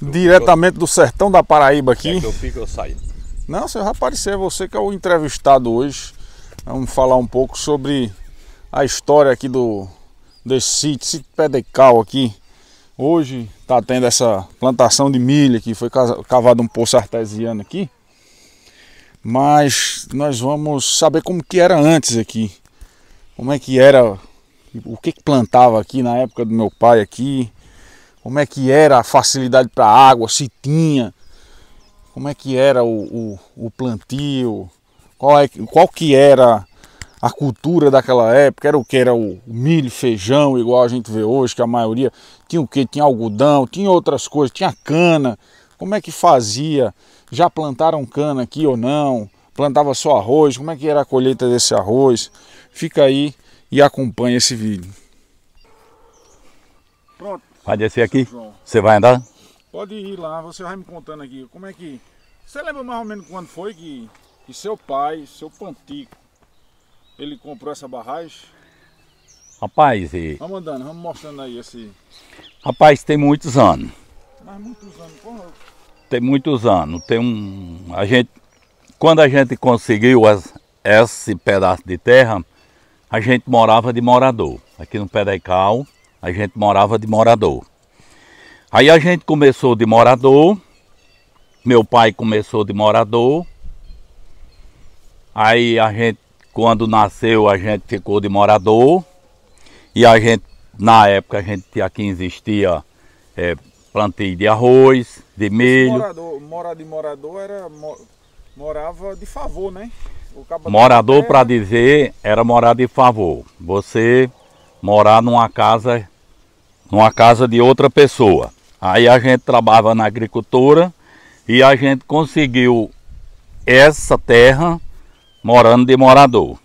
Diretamente do sertão da Paraíba aqui. Quer que eu fique ou saio? Não, você vai aparecer, você que é o entrevistado hoje. Vamos falar um pouco sobre a história aqui desse sítio Pedrecal aqui. Hoje está tendo essa plantação de milho aqui, foi cavado um poço artesiano aqui. Mas nós vamos saber como que era antes aqui. Como é que era, o que plantava aqui na época do meu pai aqui. Como é que era a facilidade para água, se tinha. Como é que era o plantio, qual que era a cultura daquela época, era o que? Era o milho, feijão, igual a gente vê hoje, que a maioria tinha o que? Tinha algodão, tinha outras coisas, tinha cana. Como é que fazia? Já plantaram cana aqui ou não? Plantava só arroz? Como é que era a colheita desse arroz? Fica aí e acompanha esse vídeo. Pronto. Vai descer aqui? Você vai andar? Pode ir lá, você vai me contando aqui como é que... Você lembra mais ou menos quando foi que seu pai, seu Pantico, ele comprou essa barragem? Rapaz, Vamos andando, vamos mostrando aí esse... Rapaz, tem muitos anos. Mas muitos anos, como... Tem muitos anos. Quando a gente conseguiu esse pedaço de terra, a gente morava de morador. Aqui no Pedrecal, a gente morava de morador. Aí a gente começou de morador, meu pai começou de morador, aí quando nasceu, a gente ficou de morador, e na época aqui existia plantio de arroz, de milho. Morar de morador era, morava de favor, né? Morador, para dizer, era morar de favor. Você morar numa casa de outra pessoa. Aí a gente trabalhava na agricultura e a gente conseguiu essa terra morando de morador.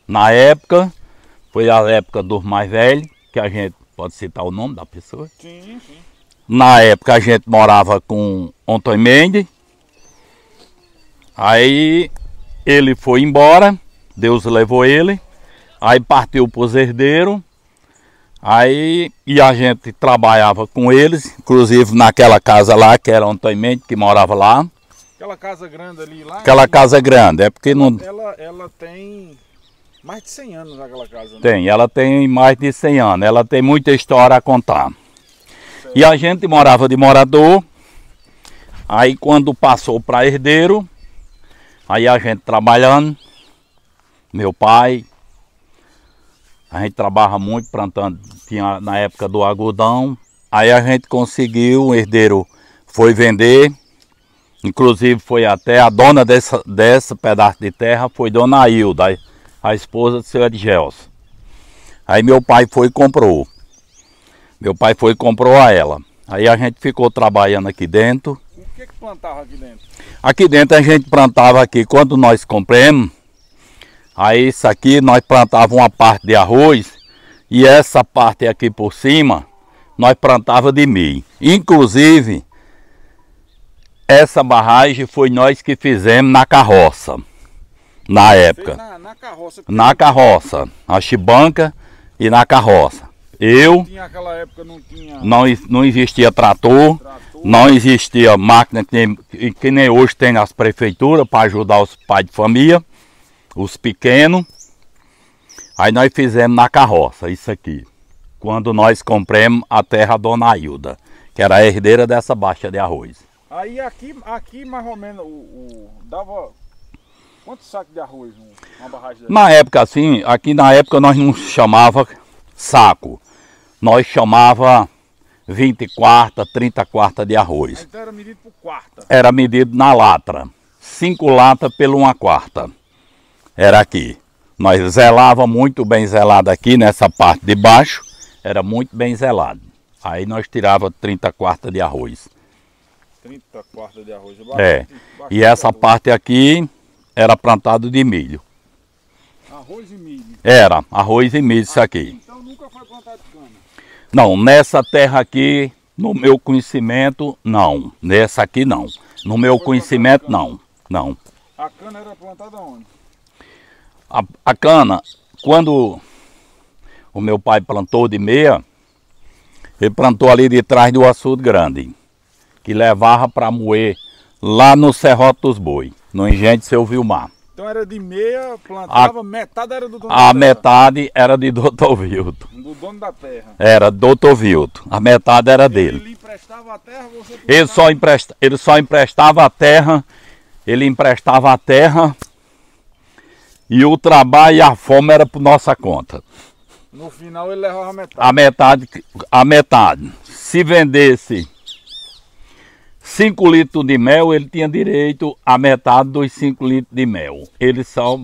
Na época, foi a época dos mais velhos, que a gente pode citar o nome da pessoa. Sim, sim. Na época a gente morava com Antônio Mendes. Aí ele foi embora, Deus levou ele. Aí partiu para os herdeiros. E a gente trabalhava com eles, inclusive naquela casa lá, que era Antônio Mendes, que morava lá. Aquela casa grande ali lá? Aquela casa grande, é porque não... Ela tem mais de 100 anos, aquela casa, né? Tem, ela tem mais de 100 anos, ela tem muita história a contar. Certo. E a gente morava de morador, aí quando passou para herdeiro, aí a gente trabalhando, meu pai... A gente trabalha muito plantando, tinha na época do algodão. Aí a gente conseguiu, o herdeiro foi vender. Inclusive foi até a dona dessa pedaço de terra, foi Dona Ailda, a esposa do seu Edgelson. Aí meu pai foi e comprou. Meu pai foi e comprou a ela. Aí a gente ficou trabalhando aqui dentro. O que plantava aqui dentro? Aqui dentro a gente plantava aqui, quando nós compramos. Aí isso aqui nós plantávamos uma parte de arroz e essa parte aqui por cima nós plantávamos de milho. Inclusive, essa barragem foi nós que fizemos na carroça, na época. Na carroça? Na carroça, a chibanca e na carroça. Naquela época não tinha... Não existia trator, não existia máquina que nem hoje tem nas prefeituras para ajudar os pais de família. Os pequenos, aí nós fizemos na carroça, isso aqui. Quando nós compramos a terra Dona Ailda, que era a herdeira dessa baixa de arroz. Aí aqui mais ou menos, dava quantos sacos de arroz uma barragem dessa? Na época assim, aqui na época nós não chamava saco. Nós chamava 20 quartas, 30 quartas de arroz. Então era medido por quarta? Era medido na latra, 5 latas pela 1 quarta. Era aqui. Nós zelava muito bem zelado aqui nessa parte de baixo. Era muito bem zelado. Aí nós tirava 30 quartas de arroz. 30 quartas de arroz. E essa parte aqui era plantado de milho. Arroz e milho? Era, arroz e milho isso aqui. Então nunca foi plantado cana? Não, nessa terra aqui, no meu conhecimento, não. Nessa aqui não. No meu conhecimento, não. Não. A cana era plantada onde? A cana, quando o meu pai plantou de meia, ele plantou ali de trás do açude grande. que levava para moer lá no Serrote dos Boi, no engenho de Seu Vilmar. Então era de meia, plantava, metade era do dono da A terra. metade era de Dr. Vilton. Do dono da terra. Era Dr. Vilton. A metade era dele. Ele emprestava a terra, você Ele só emprestava a terra, e o trabalho e a fome era por nossa conta. No final ele levava A metade. Se vendesse 5 litros de mel, ele tinha direito a metade dos 5 litros de mel. Ele só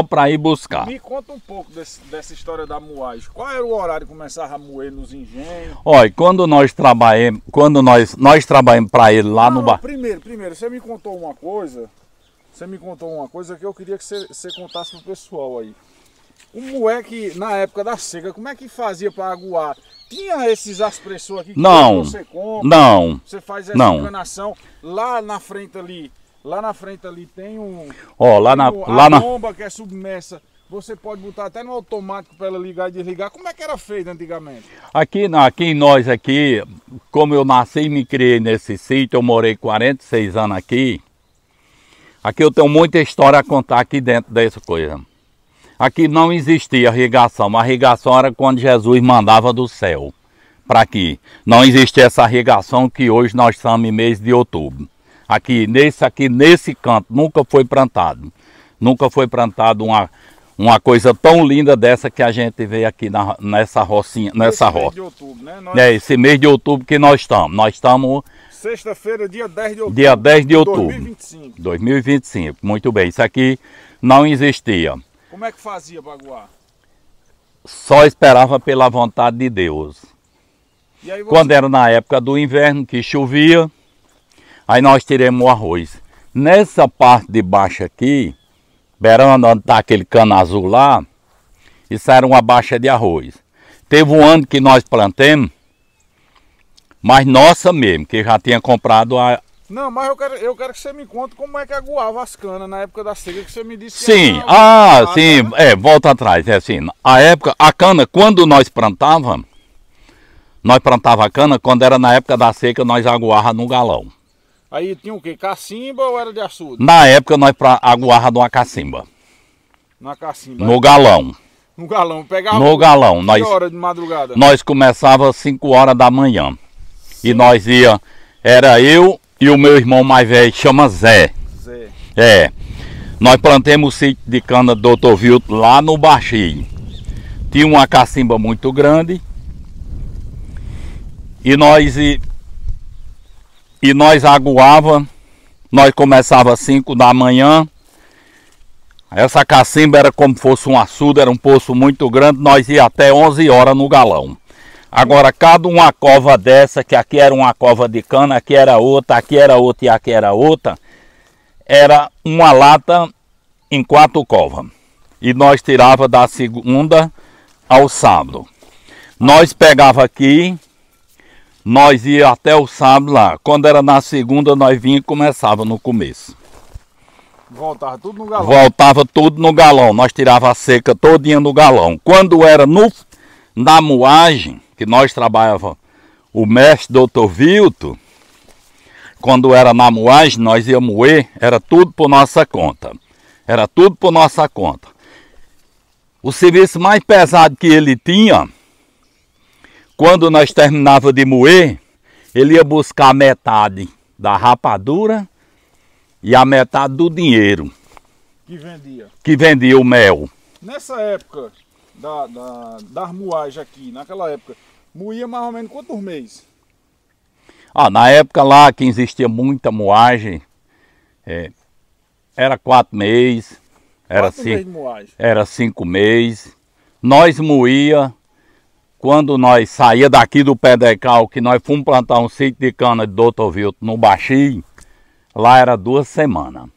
para ir buscar. Me conta um pouco dessa história da moagem. Qual era o horário que começava a moer nos engenhos? Olha, quando nós trabalhamos para ele lá no bar. Primeiro, você me contou uma coisa. Que eu queria que você contasse pro pessoal aí. O moleque, na época da seca, como é que fazia para aguar? Tinha esses aspressores aqui que você compra? Não. Você faz essa enganação. Lá na frente ali tem a bomba que é submersa. Você pode botar até no automático para ela ligar e desligar. Como é que era feito antigamente? Aqui nós, como eu nasci e me criei nesse sítio, eu morei 46 anos aqui. Aqui eu tenho muita história a contar aqui dentro dessa coisa. Aqui não existia irrigação. A irrigação era quando Jesus mandava do céu para aqui. Não existia essa irrigação que hoje nós estamos em mês de outubro. Aqui nesse canto nunca foi plantado. Nunca foi plantado uma coisa tão linda dessa que a gente vê aqui nessa rocinha, nessa roça. Mês de outubro, né? É esse mês de outubro que nós estamos. Nós estamos sexta-feira, dia 10 de outubro. Dia 10 de outubro. 2025. 2025. Muito bem. Isso aqui não existia. Como é que fazia para aguar? Só esperava pela vontade de Deus. E aí Quando era na época do inverno, que chovia, aí nós tiramos o arroz. Nessa parte de baixo aqui, beirando onde está aquele cano azul lá, isso era uma baixa de arroz. Teve um ano que nós plantamos, mas nossa mesmo, que já tinha comprado a... Não, mas eu quero que você me conte como é que aguava as canas na época da seca, que você me disse que sim, sim, volta atrás, assim, a cana, quando nós plantava a cana, quando era na época da seca, nós aguava no galão. Aí tinha o quê? Cacimba ou era de açude? Na época nós aguava numa cacimba. Na cacimba? No galão. No galão, pegava no galão. Que hora de madrugada? Nós começava às 5 horas da manhã. Sim. E nós era eu e o meu irmão mais velho, chama Zé. Nós plantamos o sítio de cana do Dr. Vilton lá no Baixinho. Tinha uma cacimba muito grande. E nós aguava, nós começava às 5 da manhã. Essa cacimba era como se fosse um açude, era um poço muito grande, nós ia até 11 horas no galão. Agora, cada uma cova dessa, que aqui era uma cova de cana, aqui era outra e aqui era outra, era uma lata em 4 covas. E nós tirava da segunda ao sábado. Nós pegava aqui, nós ia até o sábado lá. Quando era na segunda, nós vinha e começava no começo. Voltava tudo no galão? Voltava tudo no galão. Nós tirava a seca todinha no galão. Quando era na moagem, que nós trabalhava o mestre Dr. Vilton, quando era na moagem, nós ia moer, era tudo por nossa conta. Era tudo por nossa conta. O serviço mais pesado que ele tinha, quando nós terminava de moer, ele ia buscar metade da rapadura e a metade do dinheiro. Que vendia o mel. Nessa época das moagens aqui, naquela época, moía mais ou menos quantos meses? Na época lá que existia muita moagem, era 4 meses, era 5 meses. Nós moía, quando nós saía daqui do Pedregal, que nós fomos plantar um sítio de cana de Dr. Vilton no Baixinho, lá era 2 semanas.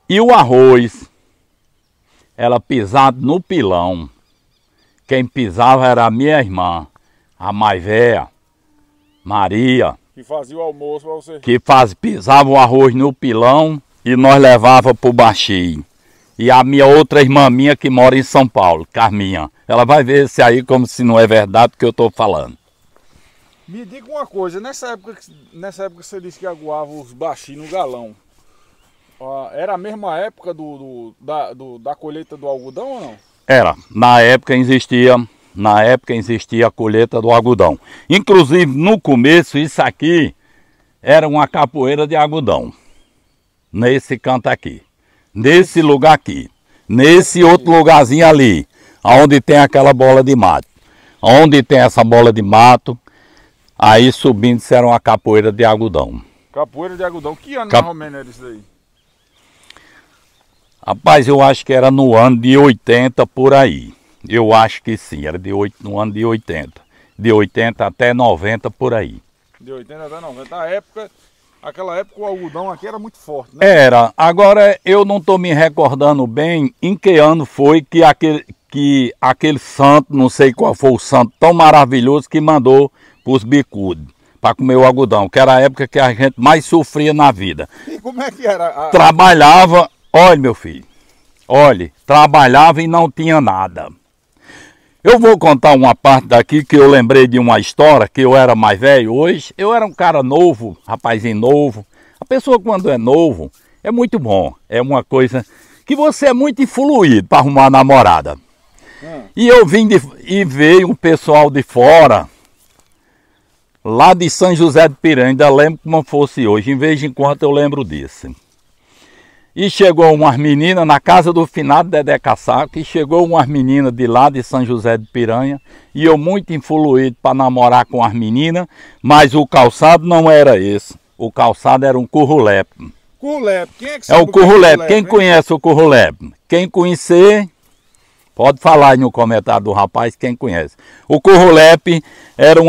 E o arroz, ela pisado no pilão. Quem pisava era a minha irmã, a mais velha, Maria. Que fazia o almoço para você? Que pisava o arroz no pilão e nós levava para o Baixinho. E a minha outra irmã minha que mora em São Paulo, Carminha. Ela vai ver esse aí como se não é verdade o que eu estou falando. Me diga uma coisa, nessa época você disse que aguava os baixinhos no galão. Era a mesma época da colheita do algodão ou não? Era. Na época existia a colheita do algodão. Inclusive, no começo, isso aqui era uma capoeira de algodão. Nesse canto aqui. Nesse lugar aqui. Nesse outro lugarzinho ali. Onde tem aquela bola de mato. Onde tem essa bola de mato, aí subindo isso era uma capoeira de algodão. Capoeira de algodão. Que ano mais ou menos era isso daí? Rapaz, eu acho que era no ano de 80 por aí. Eu acho que sim, era no ano de 80. De 80 até 90 por aí. De 80 até 90. Aquela época o algodão aqui era muito forte, né? Era. Agora eu não estou me recordando bem em que ano foi que aquele santo, não sei qual foi o santo tão maravilhoso que mandou para os bicudos, para comer o algodão, que era a época que a gente mais sofria na vida. E como é que era? Trabalhava, olha meu filho, olha, trabalhava e não tinha nada. Eu vou contar uma parte daqui que eu lembrei de uma história, que eu era mais velho hoje. Eu era um cara novo, rapazinho novo. A pessoa quando é novo, é muito bom. É uma coisa que você é muito influído para arrumar namorada. E eu e veio um pessoal de fora, lá de São José de Piranha, ainda lembro como fosse hoje, em vez em quando eu lembro disso. E chegou umas meninas na casa do finado Dedé Caçaco, e chegou umas meninas de lá de São José de Piranha, e eu muito influído para namorar com as meninas, mas o calçado não era esse, o calçado era um currulepe. Currulepe, quem é que sabe o currulepe? Quem conhece o currulepe? Quem conhecer, pode falar aí no comentário do rapaz, quem conhece. O currulepe era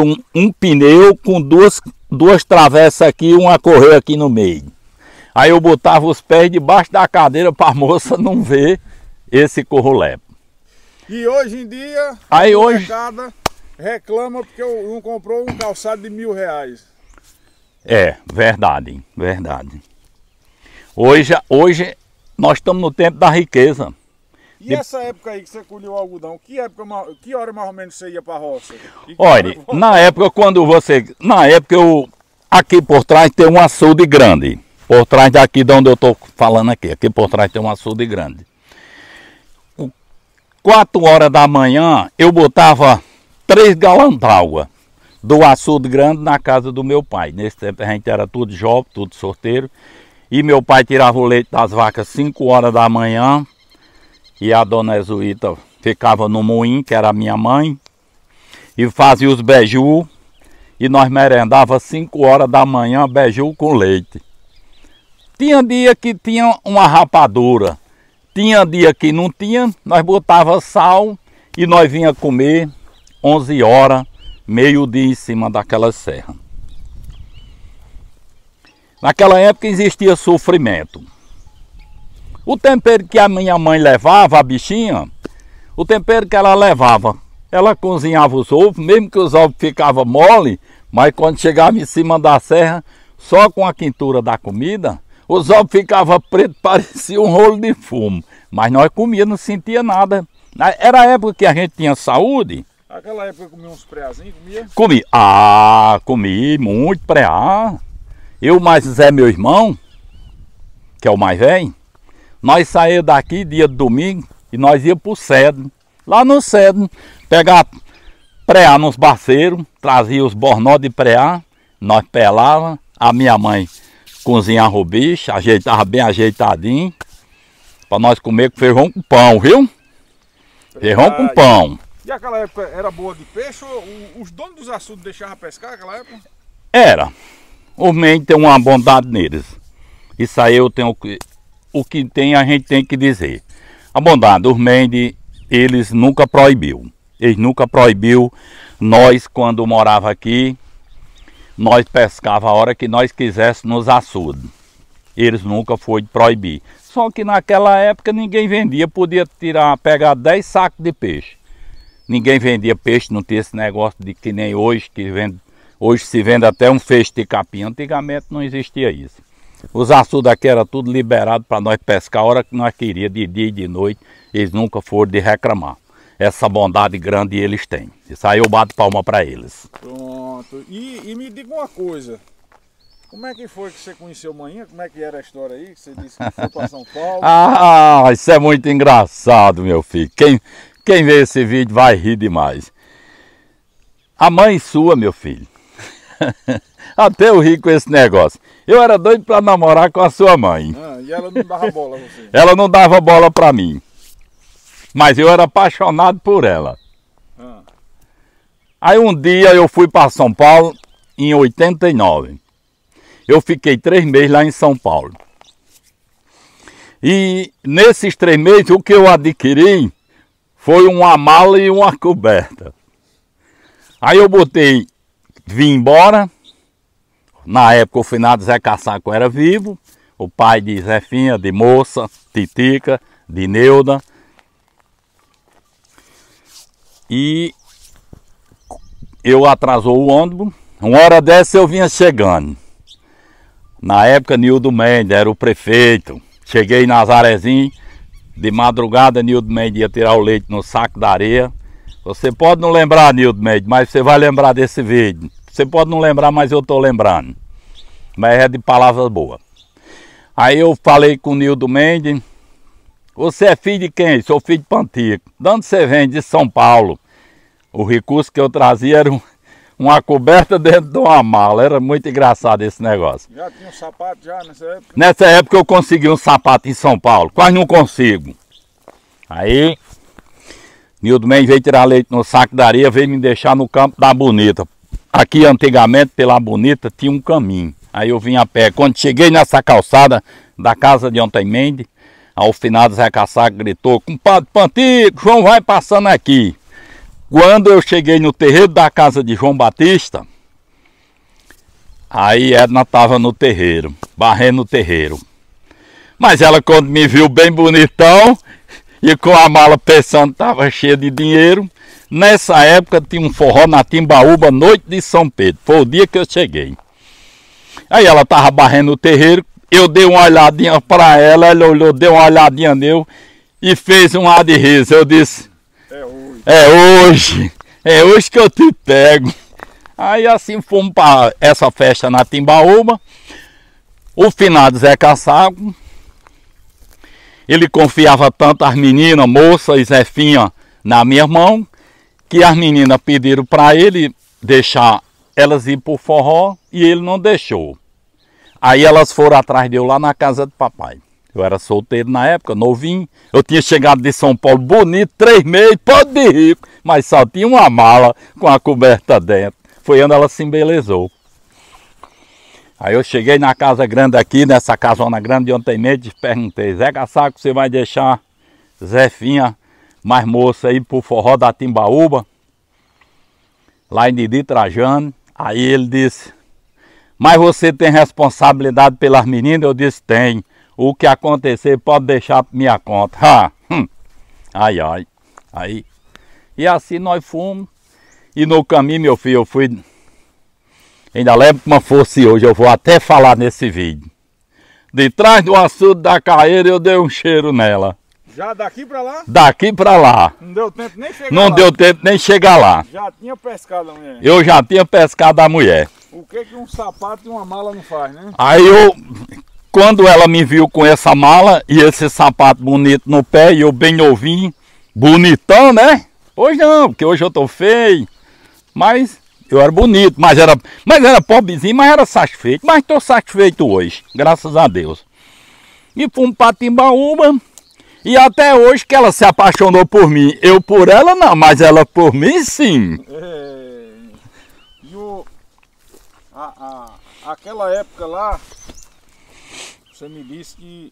um pneu com duas travessas aqui e uma correia aqui no meio. Aí eu botava os pés debaixo da cadeira para a moça não ver esse currulepe. E hoje em dia, aí hoje reclama porque não comprou um calçado de R$1.000. É, verdade, verdade. Hoje nós estamos no tempo da riqueza. E essa época aí que você colheu o algodão, que hora mais ou menos você ia para a roça? Olha, aqui por trás tem um açude grande. Por trás daqui de onde eu estou falando aqui por trás tem um açude grande. 4 horas da manhã eu botava 3 galões d'água do açude grande na casa do meu pai. Nesse tempo a gente era tudo jovem, tudo sorteiro. E meu pai tirava o leite das vacas 5 horas da manhã. E a dona Ezuíta ficava no moinho, que era a minha mãe. E fazia os beiju. E nós merendava 5 horas da manhã beiju com leite. Tinha dia que tinha uma rapadura, tinha dia que não tinha, nós botava sal e nós vinha comer 11 horas, meio-dia em cima daquela serra. Naquela época existia sofrimento. O tempero que a minha mãe levava, a bichinha, o tempero que ela levava, ela cozinhava os ovos, mesmo que os ovos ficavam mole, mas quando chegava em cima da serra, só com a quentura da comida, os ovos ficavam pretos, parecia um rolo de fumo. Mas nós comíamos, não sentia nada. Era a época que a gente tinha saúde. Naquela época comia uns preazinhos, comia? Comi muito preá. Eu mais Zé, meu irmão, que é o mais velho, nós saímos daqui dia de domingo e nós íamos para o Cedro. Lá no Cedro, pegar preá nos baceiros, trazia os bornó de preá, nós pelava, a minha mãe cozinhava o bicho, ajeitava bem ajeitadinho, para nós comer com feijão com pão, viu? Feijão com pão. E aquela época era boa de peixe? Os donos dos açudes deixavam pescar naquela época? Era. Os meninos têm uma bondade neles. Isso aí eu tenho... O que tem a gente tem que dizer. A bondade, os meninos, eles nunca proibiu. Eles nunca proibiu. Nós, quando morava aqui, nós pescava a hora que nós quiséssemos nos açudes. Eles nunca foi proibir. Só que naquela época ninguém vendia, podia pegar 10 sacos de peixe. Ninguém vendia peixe, não tinha esse negócio de que nem hoje, que vende. Hoje se vende até um feixe de capim. Antigamente não existia isso. Os açudes aqui era tudo liberado para nós pescar a hora que nós queríamos, de dia e de noite. Eles nunca foram de reclamar. essa bondade grande eles têm. Isso aí eu bato palma para eles. Pronto. E me diga uma coisa. Como é que foi que você conheceu manhã? Como é que era a história aí? Que você disse que foi para São Paulo. Ah, isso é muito engraçado, meu filho. Quem vê esse vídeo vai rir demais. A mãe sua, meu filho. Até eu ri com esse negócio. Eu era doido para namorar com a sua mãe. E ela não dava bola a você? Ela não dava bola para mim. Mas eu era apaixonado por ela. Aí um dia eu fui para São Paulo, em 89. Eu fiquei 3 meses lá em São Paulo. E nesses 3 meses o que eu adquiri foi uma mala e uma coberta. Aí eu vim embora. Na época o finado Zé Caçaco era vivo. O pai de Zefinha, de Moça, Titica, de Neuda. E eu atrasou o ônibus. Uma hora dessa eu vinha chegando. Na época Nildo Mendes era o prefeito. Cheguei em Nazarezinho. De madrugada Nildo Mendes ia tirar o leite no saco da areia. Você pode não lembrar, Nildo Mendes, mas você vai lembrar desse vídeo. Você pode não lembrar, mas eu estou lembrando. Mas é de palavras boas. Aí eu falei com o Nildo Mendes. Você é filho de quem? Sou filho de Pantico. De onde você vem? De São Paulo. O recurso que eu trazia era uma coberta dentro de uma mala. Era muito engraçado esse negócio. Já tinha um sapato já nessa época? Nessa época eu consegui um sapato em São Paulo. Quase não consigo. Aí Nildo Mendes veio tirar leite no saco da areia, veio me deixar no campo da Bonita. Aqui antigamente, pela Bonita, tinha um caminho. Aí eu vim a pé. Quando cheguei nessa calçada da casa de Ontem Mendes, ao finado Zé Caçaco gritou: compadre Pantico, João vai passando aqui. Quando eu cheguei no terreiro da casa de João Batista, aí Edna estava no terreiro, varrendo o terreiro. Mas ela, quando me viu bem bonitão e com a mala pensando que estava cheia de dinheiro, nessa época tinha um forró na Timbaúba, noite de São Pedro. Foi o dia que eu cheguei. Aí ela estava varrendo o terreiro, eu dei uma olhadinha para ela, ela olhou, deu uma olhadinha nele e fez um ar de riso. Eu disse: é hoje que eu te pego. Aí assim fomos para essa festa na Timbaúba. O finado Zé Caçaco, ele confiava tanto as meninas, Moça e Zefinha, na minha mão, que as meninas pediram para ele deixar elas ir para o forró e ele não deixou. Aí elas foram atrás de eu lá na casa do papai. Eu era solteiro na época, novinho. Eu tinha chegado de São Paulo bonito, 3 meses, pode de rico, mas só tinha uma mala com a coberta dentro. Foi onde ela se embelezou. Aí eu cheguei na casa grande aqui, nessa casona grande de Ontem Mendes, perguntei: Zé Caçaco, você vai deixar Zefinha, mais moça, ir pro forró da Timbaúba, lá em Didi Trajano? Aí ele disse: mas você tem responsabilidade pelas meninas? Eu disse: tem. O que acontecer pode deixar por minha conta. Ai. Aí. E assim nós fomos. E no caminho, meu filho, eu fui... Ainda levo uma força hoje, eu vou até falar nesse vídeo. De trás do açude da carreira eu dei um cheiro nela. Já daqui pra lá? Daqui pra lá. Não deu tempo nem chegar lá? Não deu tempo nem chegar lá. Já tinha pescado a mulher? Eu já tinha pescado a mulher. O que um sapato e uma mala não faz, né? Aí quando ela me viu com essa mala e esse sapato bonito no pé, e eu bem novinho, bonitão, né? Hoje não, porque hoje eu tô feio. Mas eu era bonito, mas era pobrezinho, mas era satisfeito. Mas estou satisfeito hoje, graças a Deus. E fomos para Timbaúba. E até hoje que ela se apaixonou por mim. Eu por ela não, mas ela por mim sim. E aquela época lá, você me disse que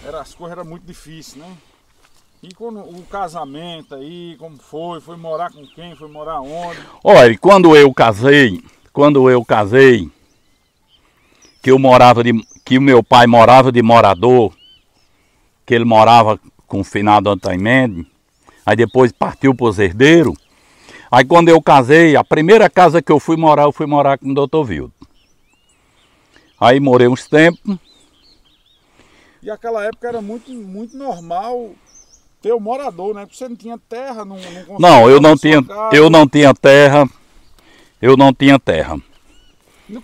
as coisas eram muito difíceis, né? E quando o casamento aí, como foi? Foi morar com quem? Foi morar onde? Olha, quando eu casei, que o meu pai morava de morador, que ele morava com o finado Ontem Mendes, aí depois partiu para os herdeiros. Aí quando eu casei, a primeira casa que eu fui morar com o Dr. Vildo. Aí morei uns tempos. E aquela época era muito normal teu morador, né? Porque você não tinha terra, não Não, eu não tinha terra. Eu não tinha terra.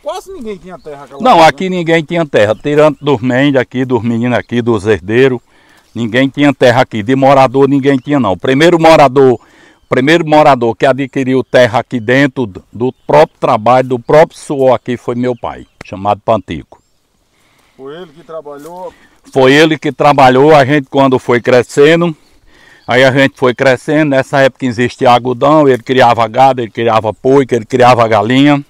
Quase ninguém tinha terra aquela Não, época, aqui ninguém tinha terra. Tirando dos mendes aqui, dos meninos aqui, dos herdeiros, ninguém tinha terra aqui. De morador ninguém tinha não. O primeiro morador que adquiriu terra aqui dentro do próprio trabalho, do próprio suor aqui, foi meu pai, chamado Pantico. Foi ele que trabalhou? Foi ele que trabalhou, a gente quando foi crescendo, aí a gente foi crescendo, nessa época existia algodão, ele criava gado, ele criava porco, ele criava galinha.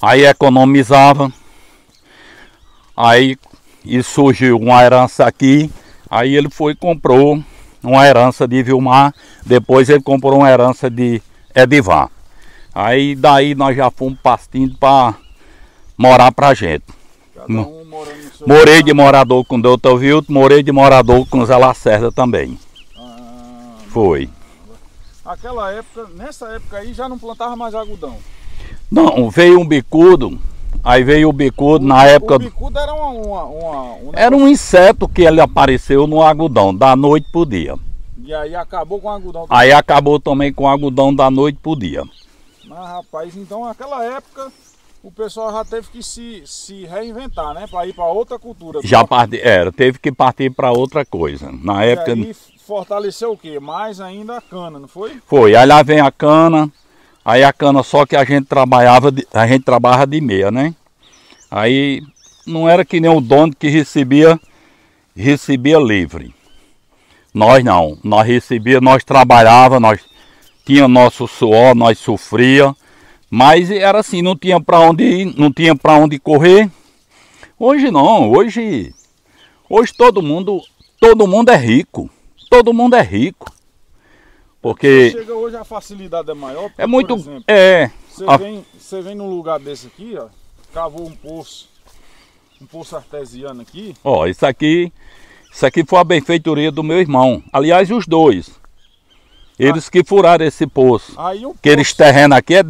Aí economizava, aí e surgiu uma herança aqui, aí ele foi e comprou uma herança de Vilmar, depois ele comprou uma herança de Edivar. Aí daí nós já fomos partindo para morar pra gente. Cada um morando no seu Morei lugar. de morador com o Dr. Vilton, morei de morador com o Zé Lacerda também. Foi. Aquela época, nessa época aí já não plantava mais algodão. Não, veio um bicudo, aí veio o bicudo na época... O bicudo era um Era um inseto que ele apareceu no algodão, da noite pro dia. E aí acabou com o algodão. Aí acabou também com o algodão da noite pro dia. Mas rapaz, então naquela época o pessoal já teve que se reinventar, né? Para ir para outra cultura. Teve que partir para outra coisa. Na época... E aí fortaleceu o quê? Mais ainda a cana, não foi? Foi, aí lá vem a cana, aí a cana só que a gente trabalhava de meia, né? Aí não era que nem o dono que recebia livre. Nós não, nós trabalhava, nós tinha nosso suor, nós sofria, mas era assim, não tinha para onde ir, não tinha para onde correr. Hoje não, hoje todo mundo é rico. Todo mundo é rico. Porque chega hoje a facilidade é maior. Porque, é muito, por exemplo, você vem num lugar desse aqui, ó, cavou um poço artesiano aqui. Ó, isso aqui foi a benfeitoria do meu irmão. Aliás, os dois. Eles que furaram esse poço. Aí o Aqueles terrenos aqui é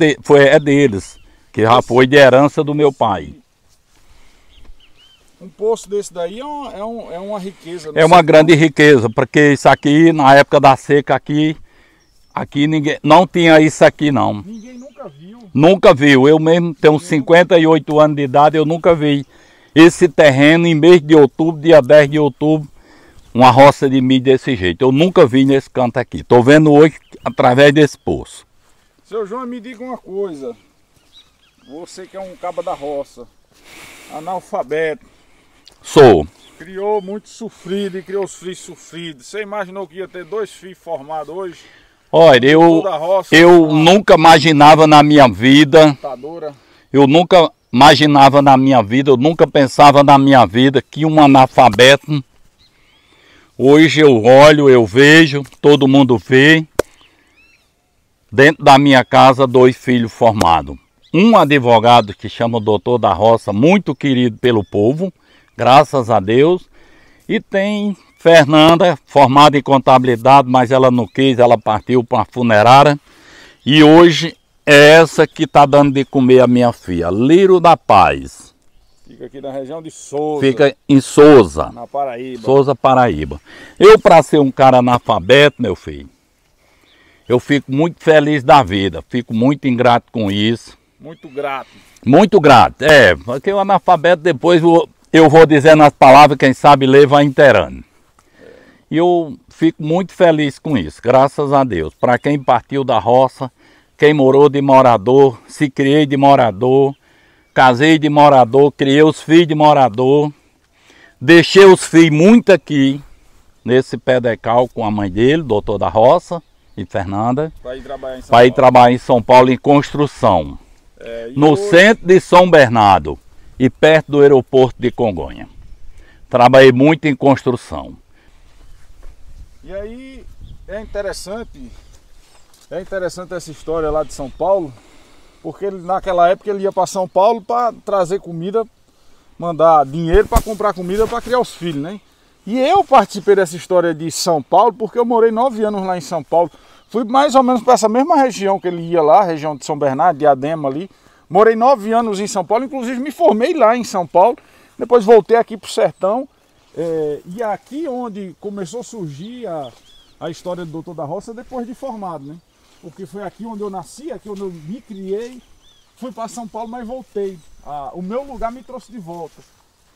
deles, que já foi de herança do meu pai. Um poço desse daí é uma riqueza. É uma grande riqueza, porque isso aqui, na época da seca aqui ninguém, não tinha isso aqui não. Ninguém nunca viu. Nunca viu, eu mesmo tenho 58 anos de idade, eu nunca vi esse terreno em mês de outubro, dia 10 de outubro, uma roça de milho desse jeito. Eu nunca vi nesse canto aqui, estou vendo hoje através desse poço. Seu João, me diga uma coisa, você que é um caba da roça, analfabeto, Sou. criou muito sofrido e criou os filhos sofridos. Você imaginou que ia ter 2 filhos formados hoje? Olha, eu nunca imaginava na minha vida, eu nunca pensava na minha vida que um analfabeto, hoje eu olho, eu vejo, todo mundo vê, dentro da minha casa 2 filhos formados. Um advogado que chama Doutor da Roça, muito querido pelo povo, graças a Deus, e tem Fernanda, formada em contabilidade, mas ela não quis, ela partiu para a funerária. E hoje é essa que está dando de comer a minha filha, Liro da Paz. Fica aqui na região de Souza. Fica em Souza. Na Paraíba. Souza, Paraíba. Eu, para ser um cara analfabeto, meu filho, eu fico muito feliz da vida, fico muito ingrato com isso. Muito grato. Muito grato, porque o analfabeto depois eu vou dizendo as palavras, quem sabe ler vai inteirando. E eu fico muito feliz com isso, graças a Deus. Para quem partiu da roça, quem morou de morador, se criei de morador, casei de morador, criei os filhos de morador, deixei os filhos muito aqui, nesse pedrecal com a mãe dele, Doutor da Roça e Fernanda, para ir trabalhar em São Paulo em construção, no centro de São Bernardo e perto do aeroporto de Congonha. Trabalhei muito em construção. E aí é interessante essa história lá de São Paulo, porque naquela época ele ia para São Paulo para trazer comida, mandar dinheiro para comprar comida para criar os filhos, né? E eu participei dessa história de São Paulo porque eu morei 9 anos lá em São Paulo. Fui mais ou menos para essa mesma região que ele ia lá, região de São Bernardo, Diadema ali. Morei 9 anos em São Paulo, inclusive me formei lá em São Paulo. Depois voltei aqui para o sertão. E aqui onde começou a surgir a história do Doutor da Roça depois de formado, né? Porque foi aqui onde eu nasci, aqui onde eu me criei, fui para São Paulo, mas voltei. O meu lugar me trouxe de volta.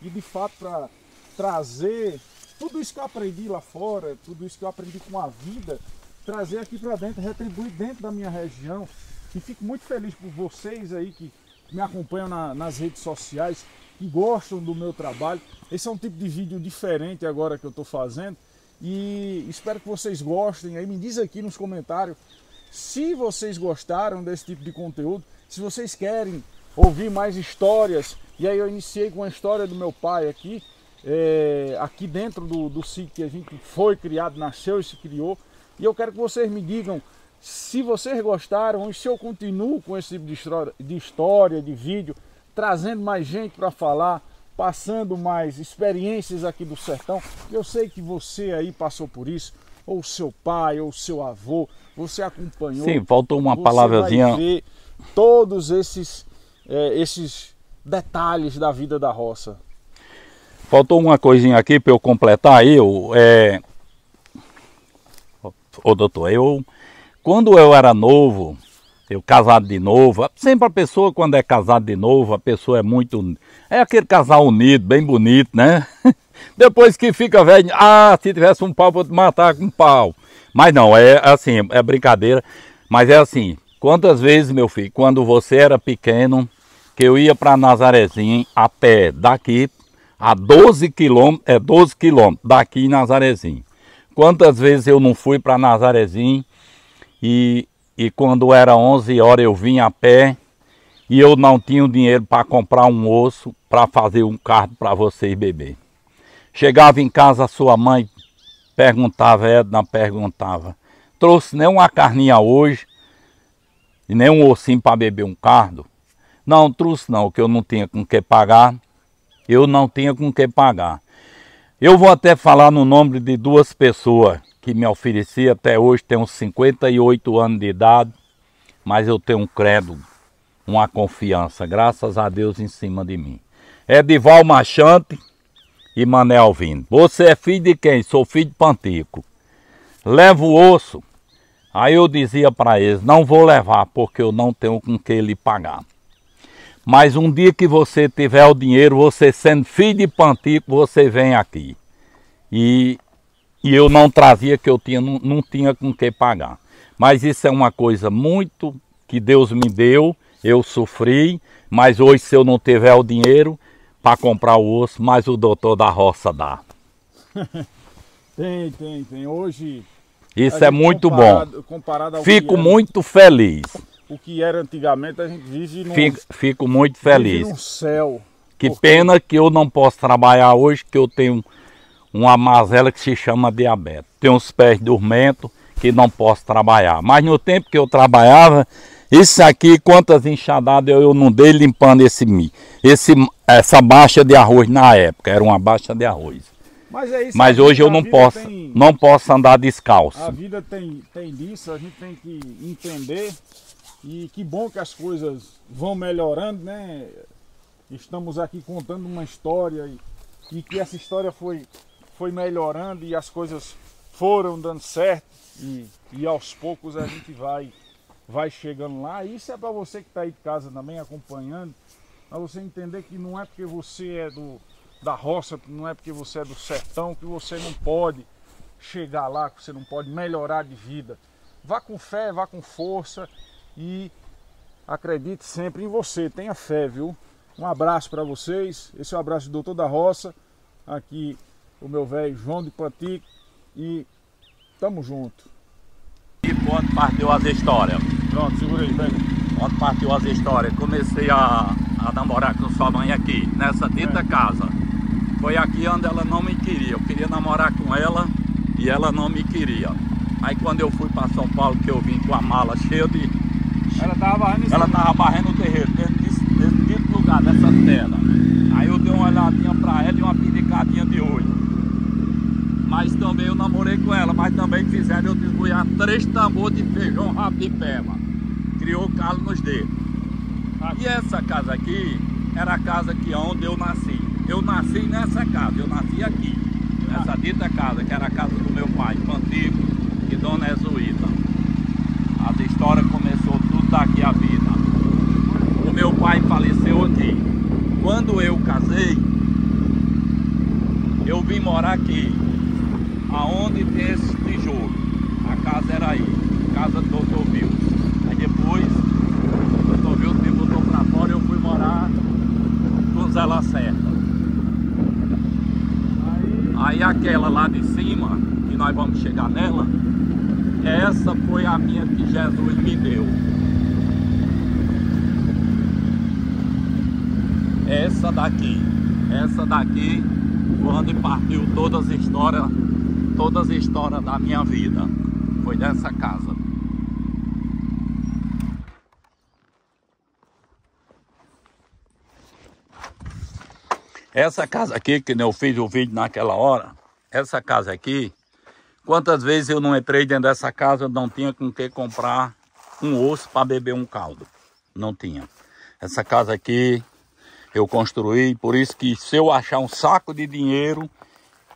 E de fato para trazer tudo isso que eu aprendi lá fora, tudo isso que eu aprendi com a vida, trazer aqui para dentro, retribuir dentro da minha região. E fico muito feliz por vocês aí que me acompanham nas redes sociais, que gostam do meu trabalho. Esse é um tipo de vídeo diferente agora que eu estou fazendo e espero que vocês gostem. Aí me diz aqui nos comentários se vocês gostaram desse tipo de conteúdo, se vocês querem ouvir mais histórias. E aí eu iniciei com a história do meu pai aqui, aqui dentro do sítio que a gente foi criado, nasceu e se criou. E eu quero que vocês me digam se vocês gostaram e se eu continuo com esse tipo de história, de vídeo, trazendo mais gente para falar, passando mais experiências aqui do sertão. Eu sei que você aí passou por isso, ou seu pai, ou seu avô, você acompanhou. Sim, faltou uma palavrazinha. Vai ver todos esses detalhes da vida da roça. Faltou uma coisinha aqui para eu completar. Ô doutor, quando eu era novo, eu casado de novo, sempre a pessoa quando é casado de novo, a pessoa é muito... É aquele casal unido, bem bonito, né? Depois que fica velho, se tivesse um pau, vou te matar com um pau. Mas não, é assim, é brincadeira. Mas é assim, quantas vezes, meu filho, quando você era pequeno, que eu ia para Nazarezinho a pé daqui a 12 quilômetros, 12 quilômetros daqui em Nazarezinho. Quantas vezes eu não fui para Nazarezinho e quando era 11 horas eu vim a pé e eu não tinha o dinheiro para comprar um osso para fazer um cardo para vocês beber. Chegava em casa, a sua mãe perguntava, Edna perguntava, trouxe nem uma carninha hoje e nem um ossinho para beber um cardo? Não, trouxe não, que eu não tinha com que pagar, eu não tinha com que pagar. Eu vou até falar no nome de duas pessoas que me ofereciam, até hoje tenho 58 anos de idade, mas eu tenho um credo, uma confiança, graças a Deus, em cima de mim. Edival Machante e Mané Alvino. Você é filho de quem? Sou filho de Pantico. Leva o osso. Aí eu dizia para eles, não vou levar porque eu não tenho com que lhe pagar. Mas um dia que você tiver o dinheiro, você sendo filho de Pantico, você vem aqui. E eu não trazia que eu não tinha com que pagar. Mas isso é uma coisa muito que Deus me deu, eu sofri, mas hoje se eu não tiver o dinheiro para comprar o osso, mas o Doutor da Roça dá. Tem. Hoje... Isso é muito bom. Comparado ao Fico que era, muito feliz. O que era antigamente, a gente vive no... Fico muito feliz. Vive no céu. Que pena que eu não posso trabalhar hoje, que eu tenho uma mazela que se chama diabetes. Tenho os pés dormentos que não posso trabalhar. Mas no tempo que eu trabalhava, isso aqui, quantas enxadadas eu não dei limpando essa baixa de arroz na época. Era uma baixa de arroz. Mas é isso. Mas hoje eu não posso andar descalço. A vida tem disso, a gente tem que entender. E que bom que as coisas vão melhorando, né? Estamos aqui contando uma história e que essa história foi melhorando e as coisas foram dando certo e aos poucos a gente vai chegando lá. Isso é para você que está aí de casa também acompanhando, para você entender que não é porque você é da roça, não é porque você é do sertão que você não pode chegar lá, que você não pode melhorar de vida. Vá com fé, vá com força e acredite sempre em você, tenha fé, viu? Um abraço para vocês, esse é o abraço do Doutor da Roça, aqui o meu velho João de Pantico e tamo junto. E quando partiu as histórias? Pronto, segura aí, pega. Quando partiu as histórias, comecei a namorar com sua mãe aqui, nessa dita casa. Foi aqui onde ela não me queria, eu queria namorar com ela e ela não me queria. Aí quando eu fui para São Paulo, que eu vim com a mala cheia de... Ela tava varrendo o terreiro, nesse lugar, nessa terra. Aí eu dei uma olhadinha para ela e uma pindicadinha de olho. Mas também eu namorei com ela, mas também fizeram eu desgoiar 3 tambores de feijão rabo de peba. Criou calo nos dedos. E essa casa aqui era a casa onde eu nasci. Eu nasci nessa casa, eu nasci aqui. Nessa dita casa, que era a casa do meu pai, Pantico e Dona Ezuíta. As histórias começou tudo daqui a vida. O meu pai faleceu aqui. Quando eu casei, eu vim morar aqui, aonde tem esse tijolo. A casa era aí, casa do Dr. Wilson. Aí depois, o Dr. Wilson me botou pra fora e eu fui morar com Zé Lacerda. Aí aquela lá de cima, que nós vamos chegar nela, essa foi a minha que Jesus me deu. Essa daqui foi onde partiu todas as histórias da minha vida. Foi dessa casa. Essa casa aqui, que eu fiz o vídeo naquela hora, essa casa aqui, quantas vezes eu não entrei dentro dessa casa, eu não tinha com que comprar um osso para beber um caldo. Não tinha. Essa casa aqui eu construí, por isso que se eu achar um saco de dinheiro,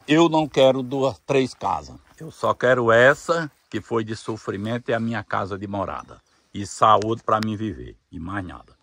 eu não quero 2, 3 casas. Eu só quero essa, que foi de sofrimento, e a minha casa de morada. E saúde para mim viver, e mais nada.